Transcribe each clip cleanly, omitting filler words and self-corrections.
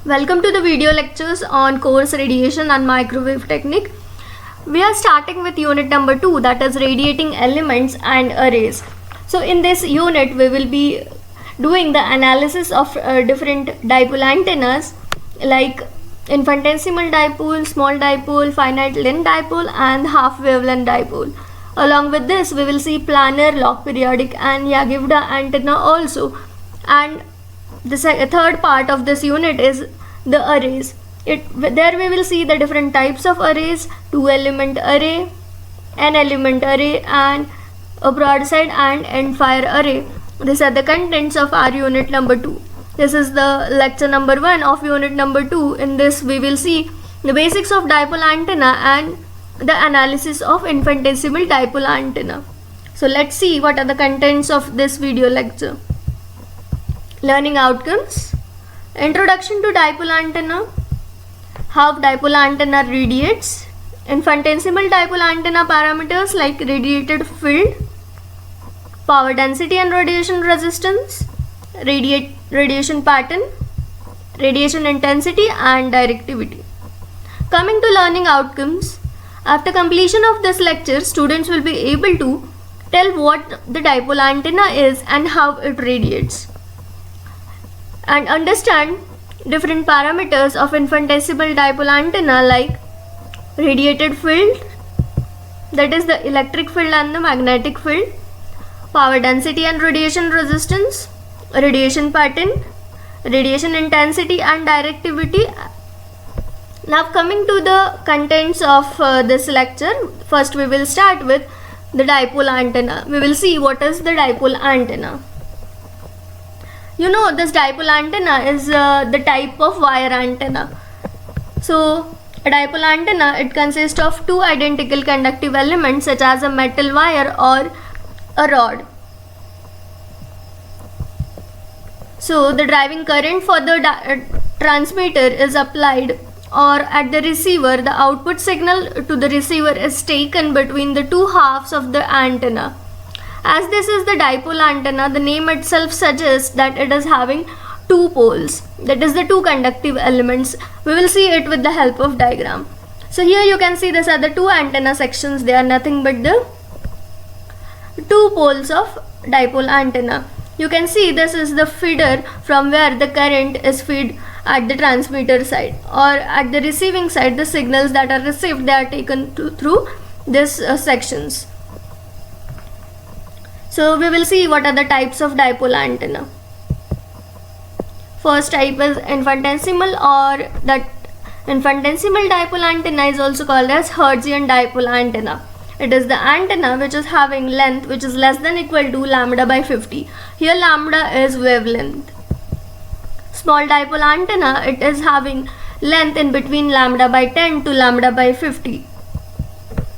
Welcome to the video lectures on course Radiation and Microwave Technique. We are starting with unit number 2, that is radiating elements and arrays. So in this unit we will be doing the analysis of different dipole antennas like infinitesimal dipole, small dipole, finite length dipole and half wavelength dipole. Along with this we will see planar, log periodic and Yagivda antenna also. And the third part of this unit is the arrays. There we will see the different types of arrays: 2-element array, n-element array and a broadside and end fire array. These are the contents of our unit number 2. This is the lecture number 1 of unit number 2. In this we will see the basics of dipole antenna and the analysis of infinitesimal dipole antenna. So let's see what are the contents of this video lecture. Learning outcomes: introduction to dipole antenna, how dipole antenna radiates, infinitesimal dipole antenna parameters like radiated field, power density and radiation resistance, radiation pattern, radiation intensity and directivity. Coming to learning outcomes, after completion of this lecture, students will be able to tell what the dipole antenna is and how it radiates, and understand different parameters of infinitesimal dipole antenna like radiated field, that is the electric field and the magnetic field, power density and radiation resistance, radiation pattern, radiation intensity and directivity. Now coming to the contents of this lecture, first we will start with the dipole antenna. We will see what is the dipole antenna. You know, this dipole antenna is the type of wire antenna. So a dipole antenna, it consists of two identical conductive elements such as a metal wire or a rod. So the driving current for the transmitter is applied, or at the receiver the output signal to the receiver is taken between the two halves of the antenna. As this is the dipole antenna, the name itself suggests that it is having two poles, that is the two conductive elements. We will see it with the help of diagram. So here you can see these are the two antenna sections. They are nothing but the two poles of dipole antenna. You can see this is the feeder from where the current is fed at the transmitter side, or at the receiving side the signals that are received, they are taken through these sections. So we will see what are the types of dipole antenna. First type is infinitesimal, or that infinitesimal dipole antenna is also called as Hertzian dipole antenna. It is the antenna which is having length which is less than equal to lambda by 50. Here lambda is wavelength. Small dipole antenna, it is having length in between lambda by 10 to lambda by 50.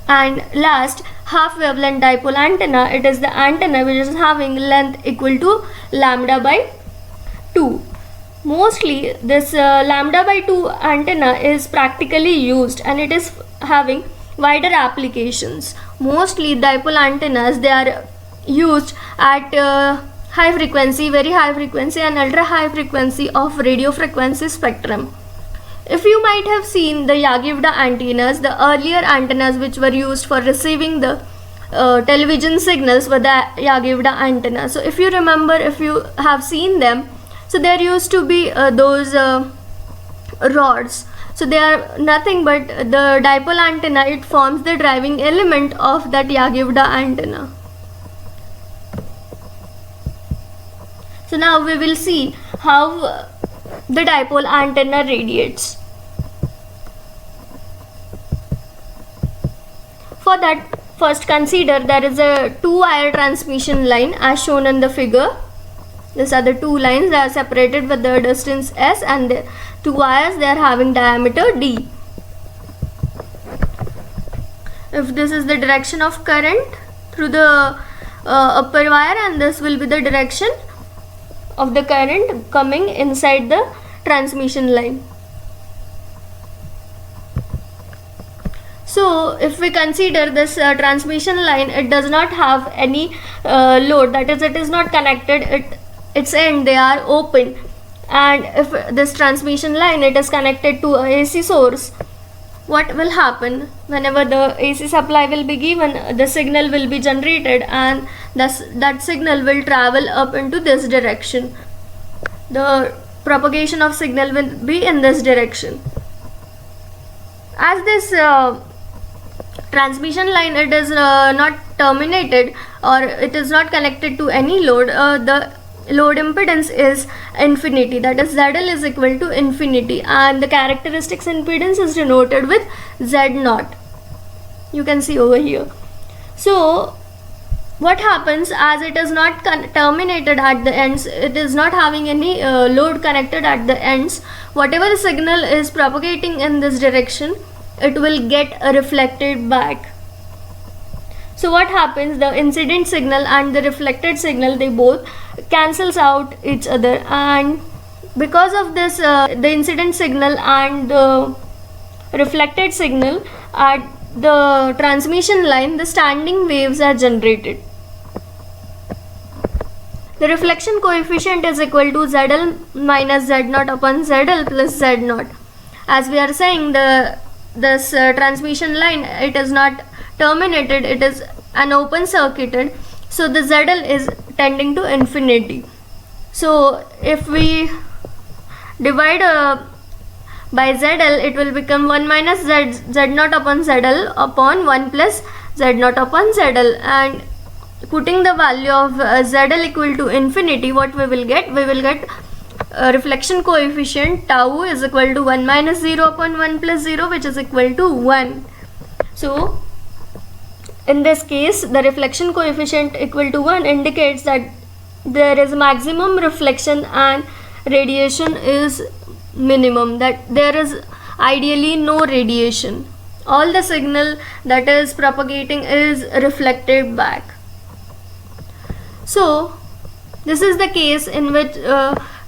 And last, half wavelength dipole antenna, it is the antenna which is having length equal to lambda by 2. Mostly this lambda by 2 antenna is practically used and it is having wider applications. Mostly dipole antennas, they are used at high frequency, very high frequency and ultra high frequency of radio frequency spectrum. If you might have seen the Yagivda antennas, the earlier antennas which were used for receiving the television signals were the Yagivda antenna. So if you remember, if you have seen them, so there used to be those rods. So they are nothing but the dipole antenna, it forms the driving element of that Yagivda antenna. So now we will see how the dipole antenna radiates. For that, first consider there is a two-wire transmission line as shown in the figure. These are the two lines, they are separated with the distance s, and the two wires, they are having diameter d. If this is the direction of current through the upper wire, and this will be the direction of the current coming inside the transmission line. So if we consider this transmission line, it does not have any load, that is, it is not connected, its end they are open, and if this transmission line it is connected to a AC source, what will happen? Whenever the AC supply will be given, the signal will be generated, and thus that signal will travel up into this direction. The propagation of signal will be in this direction. As this transmission line it is not terminated or it is not connected to any load, the load impedance is infinity, that is ZL is equal to infinity, and the characteristics impedance is denoted with Z0. You can see over here. So what happens, as it is not terminated at the ends, it is not having any load connected at the ends, whatever the signal is propagating in this direction, it will get reflected back. So what happens, the incident signal and the reflected signal, they both cancels out each other, and because of this the incident signal and the reflected signal at the transmission line, the standing waves are generated. The reflection coefficient is equal to ZL minus Z0 upon ZL plus Z0. As we are saying, this transmission line, it is not terminated, it is an open circuited, so the ZL is tending to infinity. So if we divide by ZL, it will become 1 minus Z0 upon ZL upon 1 plus Z0 upon ZL, and putting the value of ZL equal to infinity, what we will get? We will get reflection coefficient tau is equal to 1 minus 0 upon 1 plus 0, which is equal to 1. So in this case, the reflection coefficient equal to 1 indicates that there is maximum reflection and radiation is minimum, that there is ideally no radiation. All the signal that is propagating is reflected back. So this is the case in which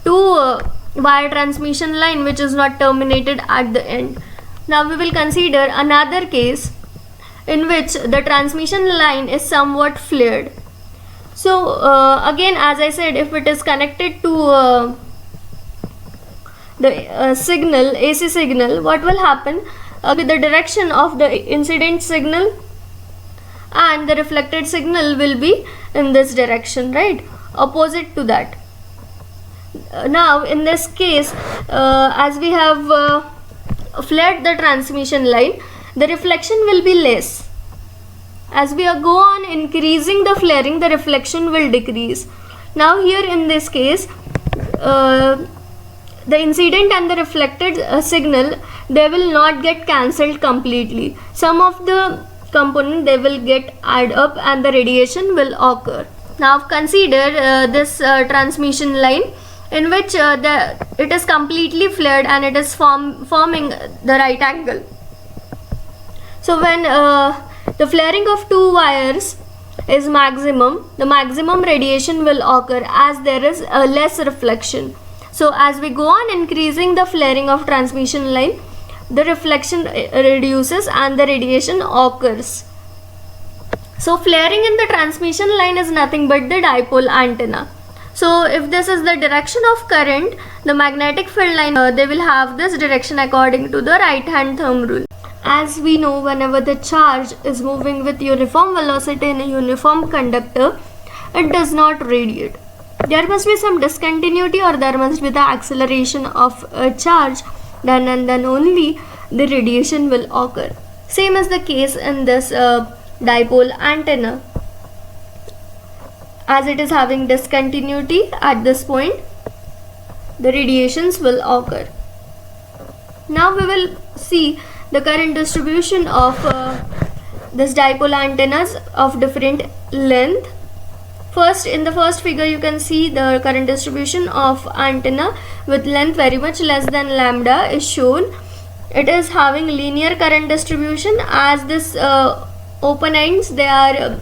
two wire transmission line which is not terminated at the end. Now we will consider another case in which the transmission line is somewhat flared. So again, as I said, if it is connected to the signal, AC signal, what will happen? With the direction of the incident signal and the reflected signal will be in this direction, right? Opposite to that. Now in this case, as we have flared the transmission line, the reflection will be less. As we go on increasing the flaring, the reflection will decrease. Now here in this case, the incident and the reflected signal, they will not get cancelled completely. Some of the component they will get add up and the radiation will occur. Now consider this transmission line in which it is completely flared and it is forming the right angle. So when the flaring of two wires is maximum, the maximum radiation will occur as there is less reflection. So as we go on increasing the flaring of transmission line, the reflection reduces and the radiation occurs. So flaring in the transmission line is nothing but the dipole antenna. So if this is the direction of current, the magnetic field line, they will have this direction according to the right hand thumb rule. As we know, whenever the charge is moving with uniform velocity in a uniform conductor, it does not radiate. There must be some discontinuity or there must be the acceleration of a charge, then and then only the radiation will occur. Same is the case in this dipole antenna. As it is having discontinuity at this point, the radiations will occur. Now we will see the current distribution of this dipole antennas of different length. First, in the first figure you can see the current distribution of antenna with length very much less than lambda is shown. It is having linear current distribution as this open ends, they are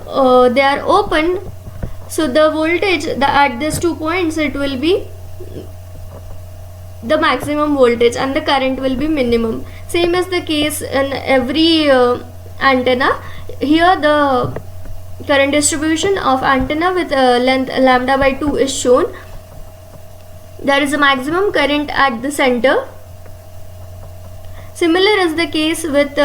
open, so the voltage at these 2 points, it will be the maximum voltage and the current will be minimum. Same is the case in every antenna. Here the current distribution of antenna with length lambda by 2 is shown. there is a maximum current at the center. Similar is the case with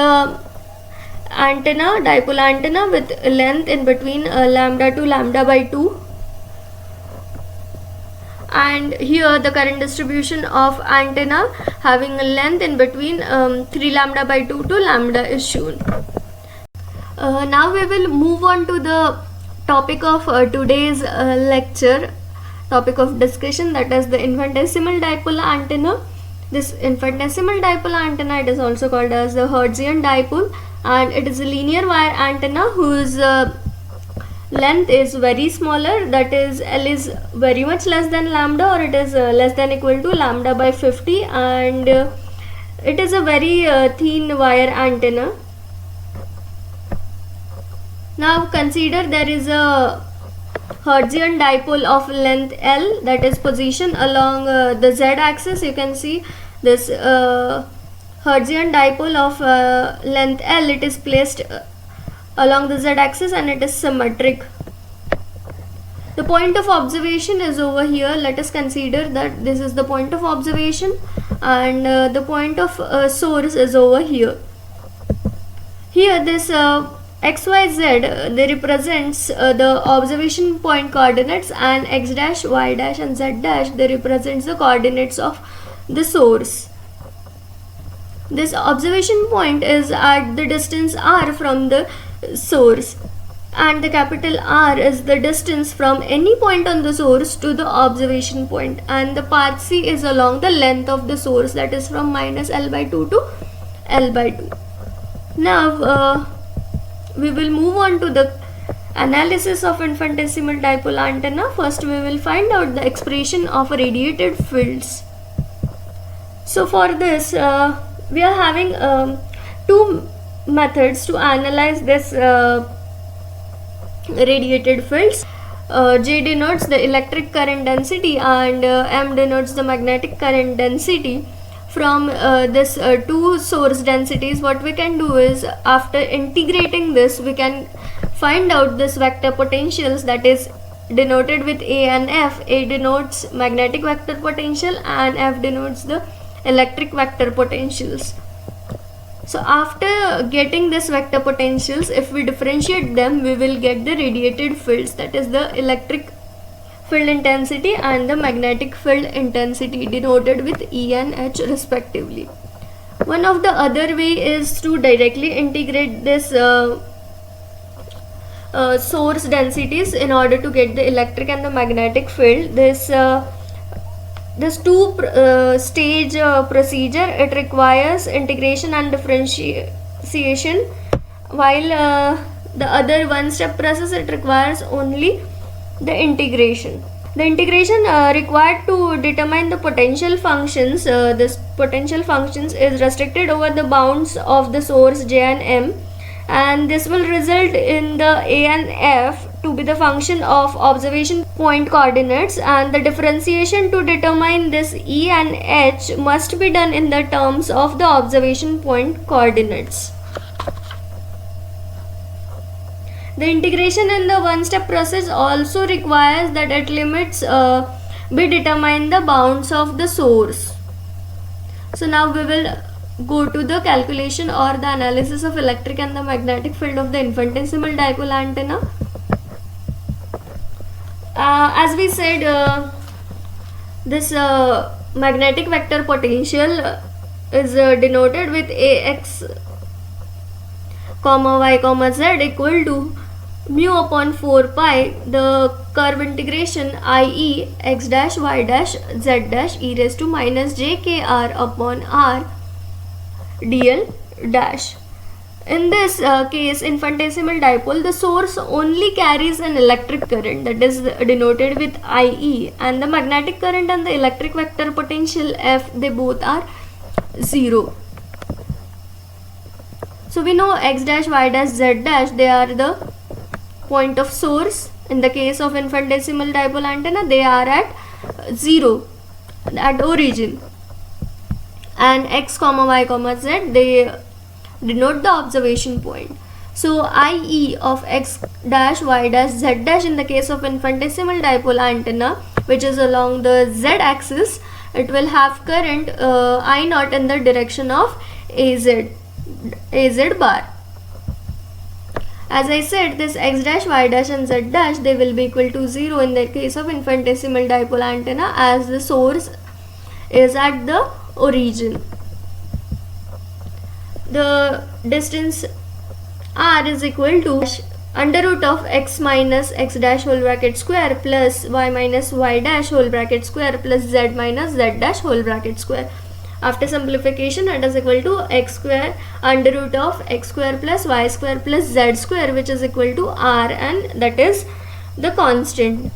antenna, dipole antenna with length in between lambda to lambda by 2, and here the current distribution of antenna having a length in between 3 lambda by 2 to lambda is shown. Now we will move on to the topic of today's lecture, topic of discussion, that is the infinitesimal dipole antenna. This infinitesimal dipole antenna, it is also called as the Hertzian dipole, and it is a linear wire antenna whose length is very smaller, that is L is very much less than lambda, or it is less than equal to lambda by 50, and it is a very thin wire antenna. Now consider there is a Hertzian dipole of length L, that is position along the z axis. You can see this Hertzian dipole of length L, it is placed along the z axis and it is symmetric. The point of observation is over here. Let us consider that this is the point of observation, and the point of source is over here. Here this XYZ, they represents the observation point coordinates, and X dash, Y dash and Z dash, they represents the coordinates of the source. This observation point is at the distance r from the source, and the capital R is the distance from any point on the source to the observation point, and the path C is along the length of the source, that is from minus L by 2 to L by 2. Now we will move on to the analysis of infinitesimal dipole antenna. First we will find out the expression of radiated fields. So for this we are having two methods to analyze this radiated fields. J denotes the electric current density and M denotes the magnetic current density. From this two source densities, what we can do is, after integrating this, we can find out this vector potentials, that is denoted with A and F. A denotes magnetic vector potential and F denotes the electric vector potentials. So after getting this vector potentials, if we differentiate them, we will get the radiated fields, that is the electric field intensity and the magnetic field intensity, denoted with E and H respectively. One of the other way is to directly integrate this source densities in order to get the electric and the magnetic field. This two stage procedure, it requires integration and differentiation, while the other one step process, it requires only the integration. The integration required to determine the potential functions. This potential functions is restricted over the bounds of the source J and M, and this will result in the A and F to be the function of observation point coordinates, and the differentiation to determine this E and H must be done in the terms of the observation point coordinates. The integration in the one-step process also requires that at limits be determined the bounds of the source. So now we will go to the calculation or the analysis of electric and the magnetic field of the infinitesimal dipole antenna. As we said, this magnetic vector potential is denoted with Ax comma y comma z equal to mu upon 4 pi, the curve integration IE x dash y dash z dash e raised to minus j k r upon r dl dash. In this case, infinitesimal dipole, the source only carries an electric current, that is denoted with IE, and the magnetic current and the electric vector potential F, they both are 0. So we know x dash, y dash, z dash, they are the point of source. In the case of infinitesimal dipole antenna, they are at 0 at origin, and x comma y comma z, they denote the observation point. So IE of x dash, y dash, z dash in the case of infinitesimal dipole antenna which is along the z axis, it will have current I naught in the direction of az bar. As I said, this x dash, y dash and z dash, they will be equal to 0 in the case of infinitesimal dipole antenna, as the source is at the origin. The distance r is equal to under root of x minus x dash whole bracket square plus y minus y dash whole bracket square plus z minus z dash whole bracket square. After simplification, it is equal to x square under root of x square plus y square plus z square, which is equal to r, and that is the constant.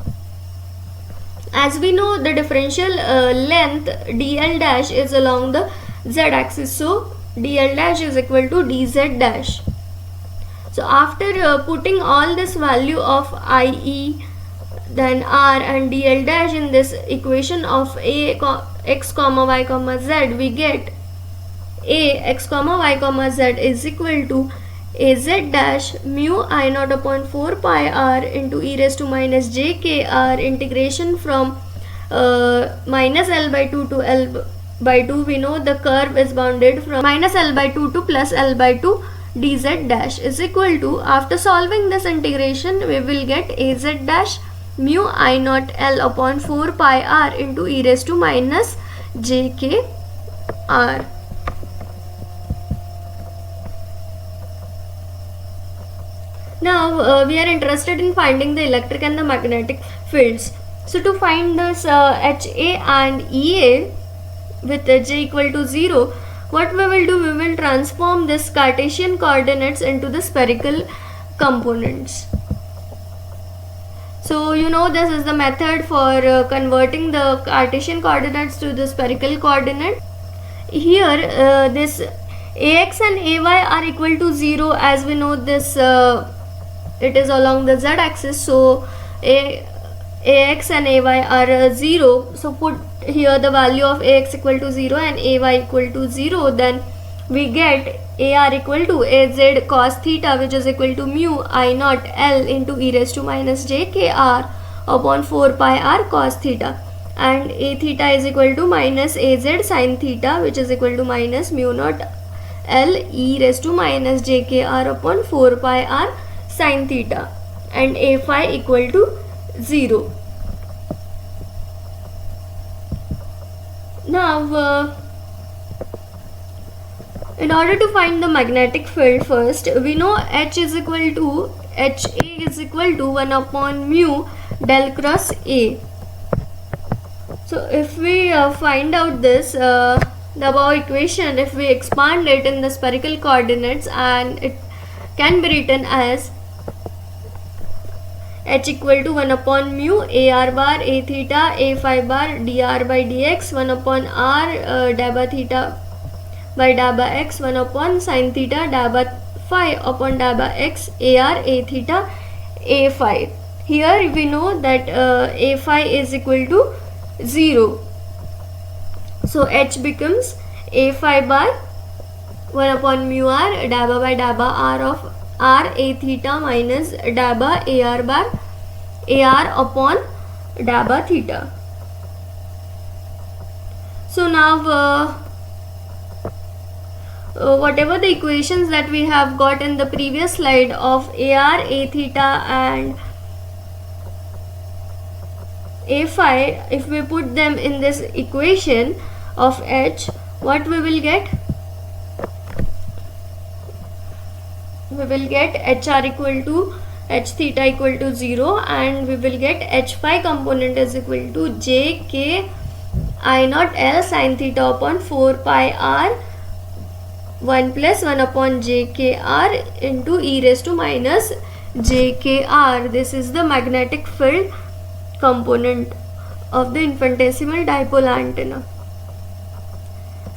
As we know, the differential length dl dash is along the z axis, so dl dash is equal to dz dash. So after putting all this value of IE, then r and dl dash in this equation of x comma y comma z, we get a x comma y comma z is equal to az dash mu I naught upon 4 pi r into e raised to minus j k r integration from minus l by 2 to l by 2. We know the curve is bounded from minus l by 2 to plus l by 2 dz dash is equal to, after solving this integration, we will get az dash mu I naught l upon 4 pi r into e raised to minus j k r. Now we are interested in finding the electric and the magnetic fields. So to find this HA and EA with j equal to 0, what we will do, we will transform this Cartesian coordinates into the spherical components. So you know, this is the method for converting the Cartesian coordinates to the spherical coordinate. Here this AX and AY are equal to 0, as we know this it is along the z axis, so AX and AY are 0. So put here the value of AX equal to 0 and AY equal to 0, then we get AR equal to AZ cos theta, which is equal to mu I naught L into e raised to minus j k r upon 4 pi r cos theta, and A theta is equal to minus AZ sin theta, which is equal to minus mu naught L e raised to minus j k r upon 4 pi r sin theta, and A phi equal to 0. Now in order to find the magnetic field, first we know H is equal to HA is equal to 1 upon mu del cross A. So if we find out this the above equation, if we expand it in the spherical coordinates, and it can be written as H equal to 1 upon mu AR bar A theta A phi bar dr by dx 1 upon r dabba theta by dabba x 1 upon sin theta dabba phi upon dabba x AR A theta A phi. Here we know that A phi is equal to 0. So H becomes A phi bar 1 upon mu r dabba by dabba r of r A theta minus dabba AR bar AR upon dabba theta. So now whatever the equations that we have got in the previous slide of AR, A theta and A phi, if we put them in this equation of H, what we will get? We will get HR equal to H theta equal to 0, and we will get H phi component is equal to j k I naught L sin theta upon 4 pi r 1 plus 1 upon j k r into e raised to minus j k r. This is the magnetic field component of the infinitesimal dipole antenna.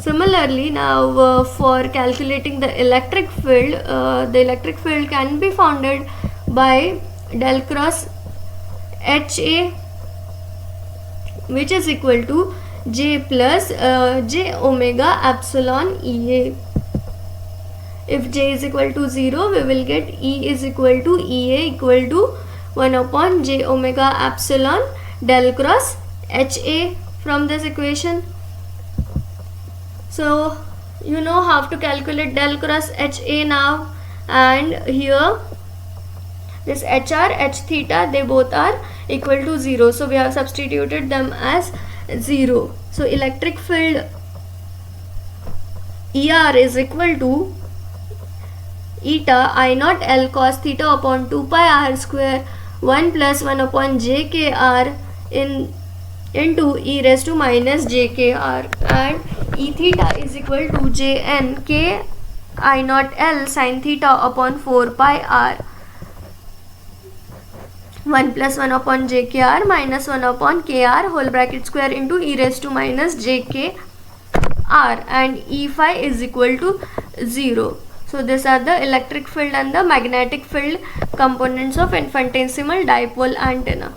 Similarly, now for calculating the electric field can be founded by del cross HA, which is equal to J plus J omega epsilon EA. If J is equal to 0, we will get E is equal to EA equal to 1 upon J omega epsilon del cross HA from this equation. So you know how to calculate del cross HA now, and here this HR, H theta, they both are equal to 0. So we have substituted them as 0. So electric field ER is equal to eta I naught L cos theta upon 2 pi r square 1 plus 1 upon j k r into e raised to minus j k r, and e theta is equal to j n k I naught L sin theta upon 4 pi r 1 plus 1 upon j k r minus 1 upon k r whole bracket square into e raised to minus j k r, and E phi is equal to 0. So these are the electric field and the magnetic field components of infinitesimal dipole antenna.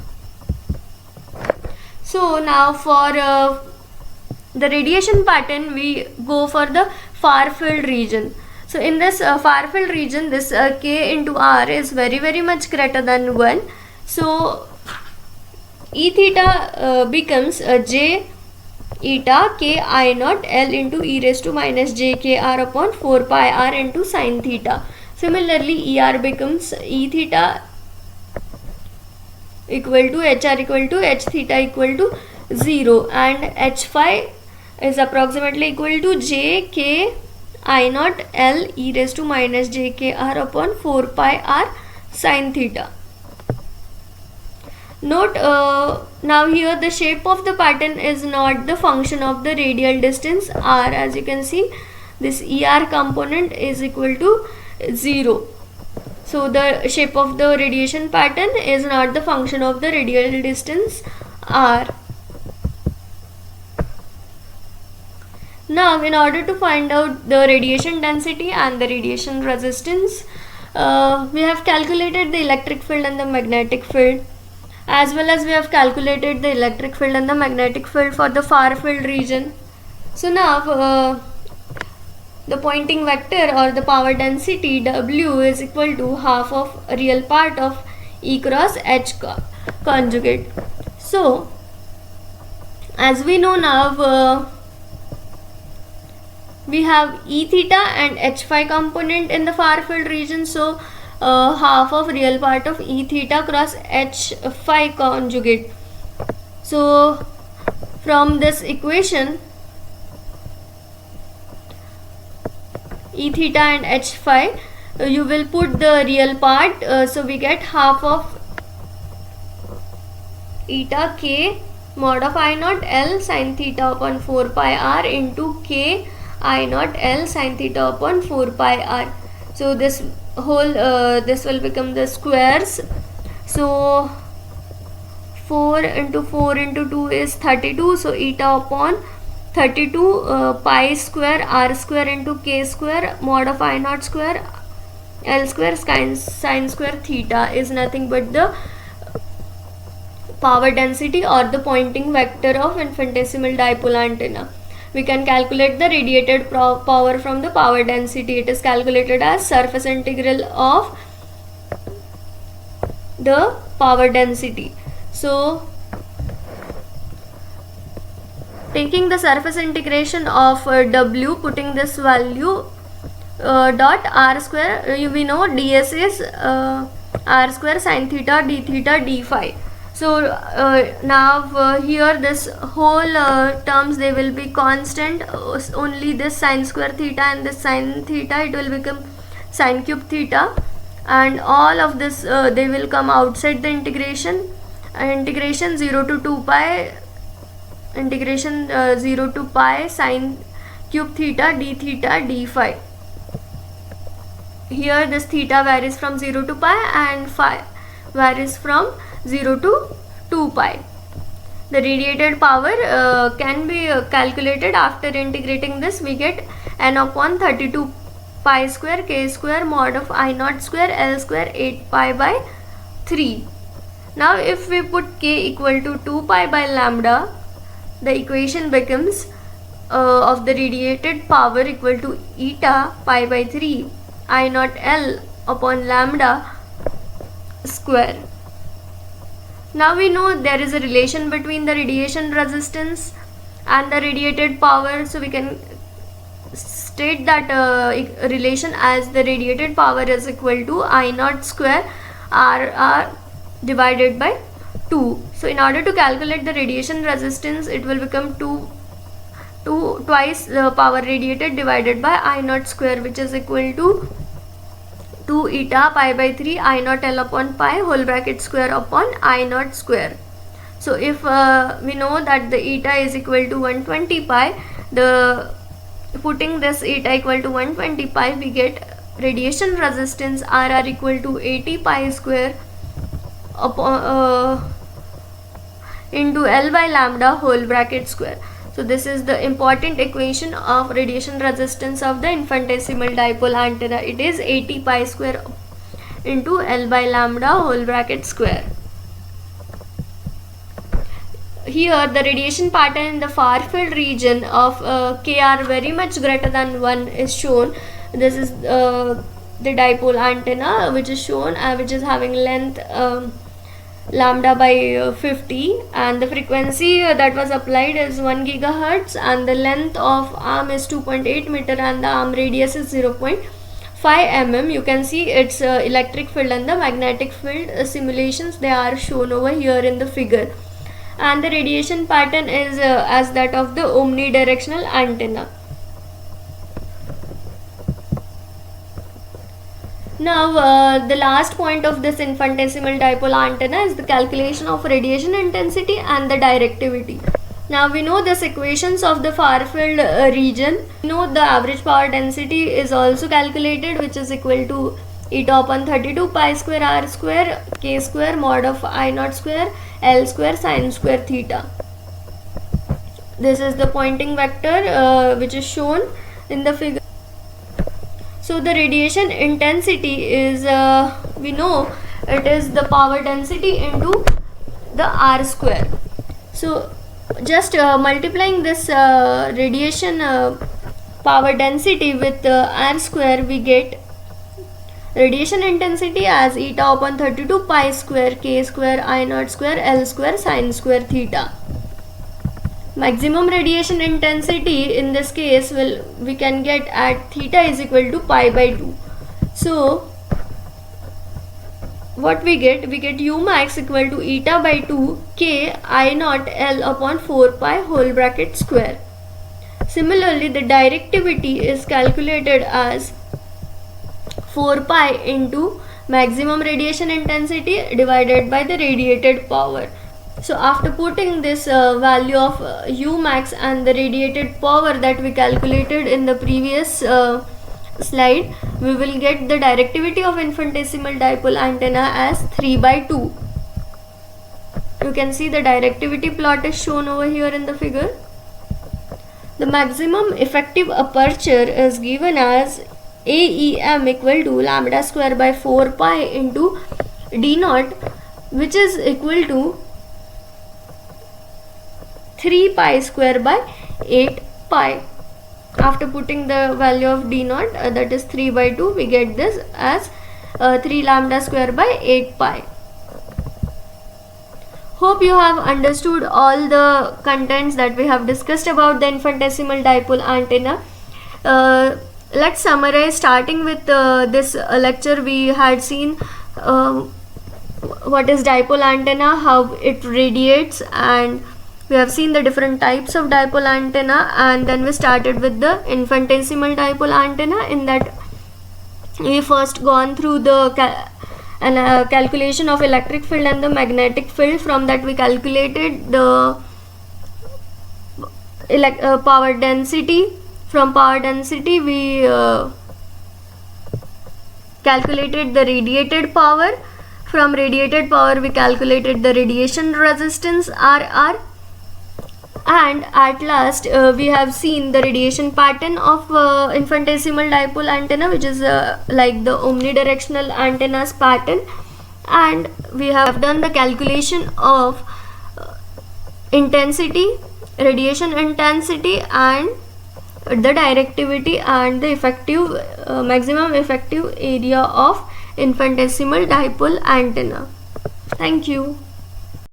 So now for the radiation pattern, we go for the far field region. So in this far field region, this k into r is very much greater than 1. So E theta becomes j eta k I naught L into e raised to minus j k r upon 4 pi r into sin theta. Similarly, ER becomes E theta equal to HR equal to H theta equal to 0, and H phi is approximately equal to j k I naught L e raised to minus j k r upon 4 pi r sin theta. Note now here the shape of the pattern is not the function of the radial distance r. As you can see, this ER component is equal to 0. So the shape of the radiation pattern is not the function of the radial distance r. Now in order to find out the radiation density and the radiation resistance, we have calculated the electric field and the magnetic field, as well as we have calculated the electric field and the magnetic field for the far field region. So now the Poynting vector or the power density W is equal to half of real part of E cross H conjugate. So as we know now, we have E theta and H phi component in the far field region. So half of real part of E theta cross H phi conjugate. So from this equation, E theta and H phi, you will put the real part, so we get half of eta k mod of I naught L sin theta upon 4 pi r into k I naught L sin theta upon 4 pi r. So this whole this will become the squares. So 4 into 4 into 2 is 32. So eta upon 32 pi square r square into k square mod of I naught square L square sin square theta is nothing but the power density or the Poynting vector of infinitesimal dipole antenna. We can calculate the radiated power from the power density. It is calculated as surface integral of the power density. So taking the surface integration of W, putting this value dot r square, we know ds is r square sin theta d theta d phi. So now here this whole terms, they will be constant. Only this sin square theta and this sin theta, it will become sin cube theta, and all of this they will come outside the integration. Integration 0 to 2 pi, integration 0 to pi sin cube theta d theta d phi. Here this theta varies from 0 to pi and phi varies from 0 to 2 pi. The radiated power can be calculated after integrating this. We get n upon 32 pi square k square mod of I naught square L square 8 pi by 3. Now if we put k equal to 2 pi by lambda, the equation becomes of the radiated power equal to eta pi by 3 I naught L upon lambda square. Now we know there is a relation between the radiation resistance and the radiated power, so we can state that relation as the radiated power is equal to I naught square R divided by 2. So in order to calculate the radiation resistance, it will become twice the power radiated divided by I naught square, which is equal to 2 eta pi by 3 I naught L upon pi whole bracket square upon I naught square. So if we know that the eta is equal to 120 pi, putting this eta equal to 120 pi, we get radiation resistance RR equal to 80 pi square upon into L by lambda whole bracket square. So this is the important equation of radiation resistance of the infinitesimal dipole antenna. It is 80 pi square into L by lambda whole bracket square. Here the radiation pattern in the far field region of Kr very much greater than 1 is shown. This is the dipole antenna which is shown, which is having length lambda by 50, and the frequency that was applied is 1 gigahertz, and the length of arm is 2.8 meter and the arm radius is 0.5 mm. You can see its electric field and the magnetic field simulations, they are shown over here in the figure, and the radiation pattern is as that of the omnidirectional antenna. Now the last point of this infinitesimal dipole antenna is the calculation of radiation intensity and the directivity. Now we know this equations of the far field region. We know the average power density is also calculated, which is equal to eta upon 32 pi square r square k square mod of I naught square L square sin square theta. This is the Poynting vector which is shown in the figure. So the radiation intensity is, we know it is the power density into the R square. So just multiplying this radiation power density with R square, we get radiation intensity as eta upon 32 pi square k square I naught square L square sin square theta. Maximum radiation intensity in this case we can get at theta is equal to pi by 2. So what we get U max equal to eta by 2 k I naught L upon 4 pi whole bracket square. Similarly, the directivity is calculated as 4 pi into maximum radiation intensity divided by the radiated power. So after putting this value of U max and the radiated power that we calculated in the previous slide, we will get the directivity of infinitesimal dipole antenna as 3 by 2. You can see the directivity plot is shown over here in the figure. The maximum effective aperture is given as AEM equal to lambda square by 4 pi into D naught, which is equal to 3 pi square by 8 pi. After putting the value of D naught, that is 3 by 2, we get this as 3 lambda square by 8 pi. Hope you have understood all the contents that we have discussed about the infinitesimal dipole antenna. Let's summarize. Starting with this lecture, we had seen what is dipole antenna, how it radiates, and we have seen the different types of dipole antenna, and then we started with the infinitesimal dipole antenna. In that, we first gone through the calculation of electric field and the magnetic field. From that, we calculated the power density. From power density, we calculated the radiated power. From radiated power, we calculated the radiation resistance RR. And at last, we have seen the radiation pattern of infinitesimal dipole antenna, which is like the omnidirectional antenna's pattern. And we have done the calculation of intensity, radiation intensity, and the directivity and the effective maximum effective area of infinitesimal dipole antenna. Thank you.